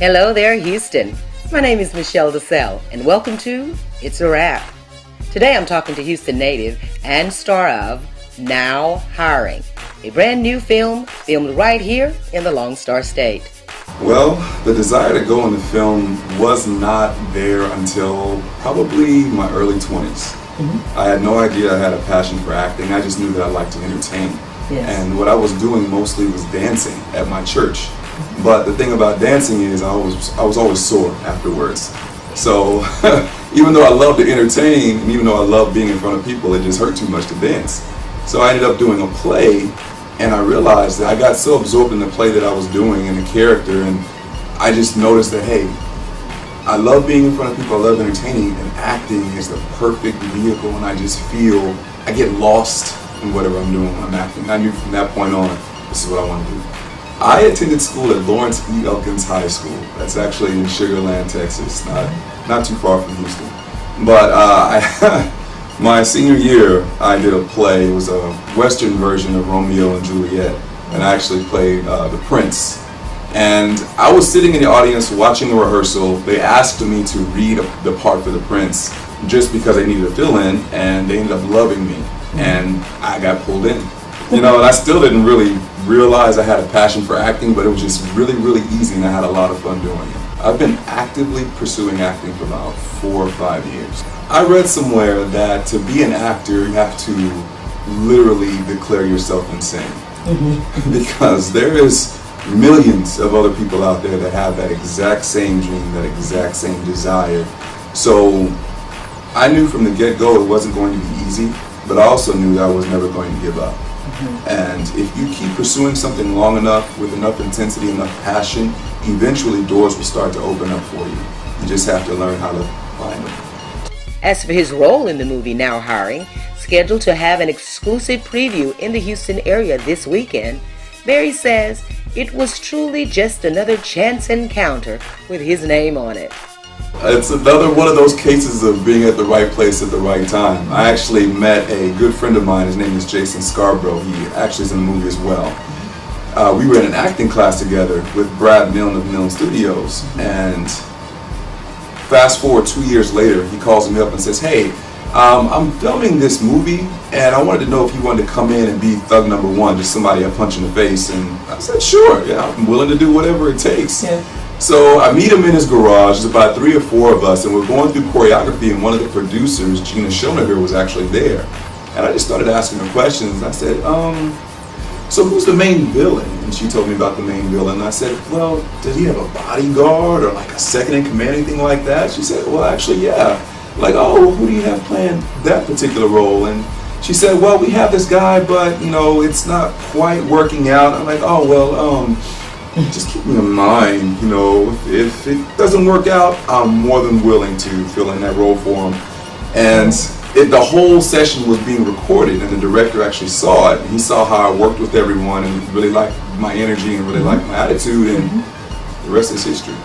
Hello there, Houston. My name is Michelle DeSelle, and welcome to It's a Wrap. Today I'm talking to Houston native and star of Now Hiring, a brand new film filmed right here in the Lone Star State. Well, the desire to go into film was not there until probably my early 20s. I had no idea I had a passion for acting. I just knew that I liked to entertain. Yes. And what I was doing mostly was dancing at my church. But the thing about dancing is I was always sore afterwards. So even though I loved to entertain, and even though I loved being in front of people, it just hurt too much to dance. So I ended up doing a play, and I realized that I got so absorbed in the play that I was doing and the character, and I just noticed that, hey, I love being in front of people, I love entertaining, and acting is the perfect vehicle, and I just feel I get lost in whatever I'm doing when I'm acting. I knew from that point on, this is what I want to do. I attended school at Lawrence E. Elkins High School. That's actually in Sugar Land, Texas, not too far from Houston. But my senior year, I did a play. It was a Western version of Romeo and Juliet, and I actually played the Prince. And I was sitting in the audience watching the rehearsal. They asked me to read the part for the Prince just because they needed a fill-in, and they ended up loving me, and I got pulled in. You know, and I still didn't really realize I had a passion for acting, but it was just really, really easy, and I had a lot of fun doing it. I've been actively pursuing acting for about 4 or 5 years. I read somewhere that to be an actor, you have to literally declare yourself insane. Because there is millions of other people out there that have that exact same dream, that exact same desire. So I knew from the get-go it wasn't going to be easy, but I also knew that I was never going to give up. And if you keep pursuing something long enough, with enough intensity, enough passion, eventually doors will start to open up for you. You just have to learn how to find them. As for his role in the movie Now Hiring, scheduled to have an exclusive preview in the Houston area this weekend, Barry says it was truly just another chance encounter with his name on it. It's another one of those cases of being at the right place at the right time. I actually met a good friend of mine. His name is Jason Scarborough. He actually is in the movie as well. We were in an acting class together with Brad Milne of Milne Studios. And fast forward 2 years later, he calls me up and says, hey, I'm filming this movie, and I wanted to know if you wanted to come in and be thug number one, just somebody I punch in the face. And I said, sure, yeah, I'm willing to do whatever it takes. Yeah. So I meet him in his garage. There's about 3 or 4 of us, and we're going through choreography, and one of the producers, Gina Schoeniger, was actually there. And I just started asking her questions. I said, so who's the main villain? And she told me about the main villain. And I said, well, does he have a bodyguard or like a second in command, anything like that? She said, well, actually, yeah. Like, oh, who do you have playing that particular role? And she said, well, we have this guy, but, you know, it's not quite working out. I'm like, oh, well, just keep in mind, you know, if it doesn't work out, I'm more than willing to fill in that role for him. And the whole session was being recorded, and the director actually saw it. And he saw how I worked with everyone and really liked my energy and really liked my attitude, and the rest is history.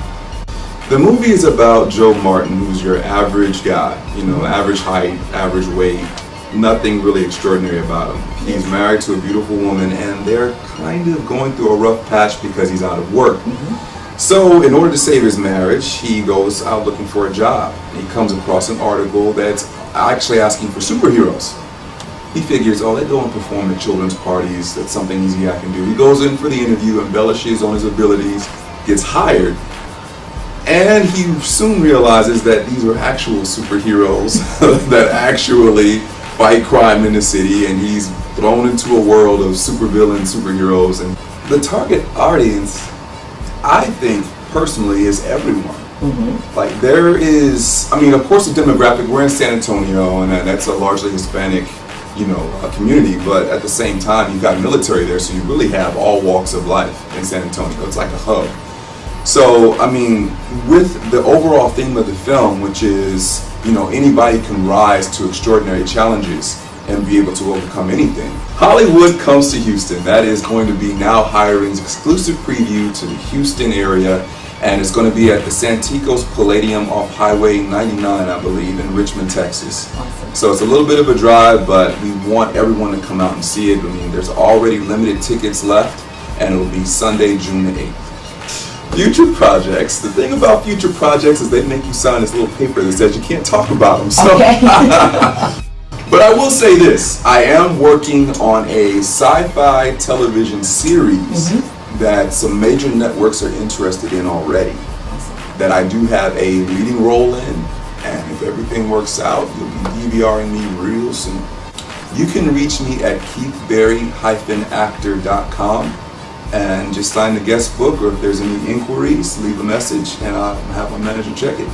The movie is about Joe Martin, who's your average guy, you know, average height, average weight, nothing really extraordinary about him. He's married to a beautiful woman, and they're kind of going through a rough patch because he's out of work. So in order to save his marriage, he goes out looking for a job. He comes across an article that's actually asking for superheroes. He figures, oh, they go and perform at children's parties. That's something easy I can do. He goes in for the interview, embellishes on his abilities, gets hired. And he soon realizes that these are actual superheroes that actually fight crime in the city, and he's thrown into a world of supervillains, superheroes. And the target audience, I think, personally, is everyone. Like, there is, I mean, of course, the demographic, we're in San Antonio, and that's a largely Hispanic, you know, community, but at the same time, you've got military there, so you really have all walks of life in San Antonio. It's like a hub. So, I mean, with the overall theme of the film, which is, you know, anybody can rise to extraordinary challenges and be able to overcome anything. Hollywood comes to Houston. That is going to be Now Hiring's exclusive preview to the Houston area, and it's going to be at the Santikos Palladium off Highway 99, I believe, in Richmond, Texas. Awesome. So it's a little bit of a drive, but we want everyone to come out and see it. I mean, there's already limited tickets left, and it will be Sunday, June the 8th. Future projects. The thing about future projects is they make you sign this little paper that says you can't talk about them. So, Okay. but I will say this: I am working on a sci-fi television series that some major networks are interested in already. That I do have a leading role in, and if everything works out, you'll be DVRing me real soon. You can reach me at keithberry-actor.com and just sign the guest book, or if there's any inquiries, leave a message and I'll have my manager check it.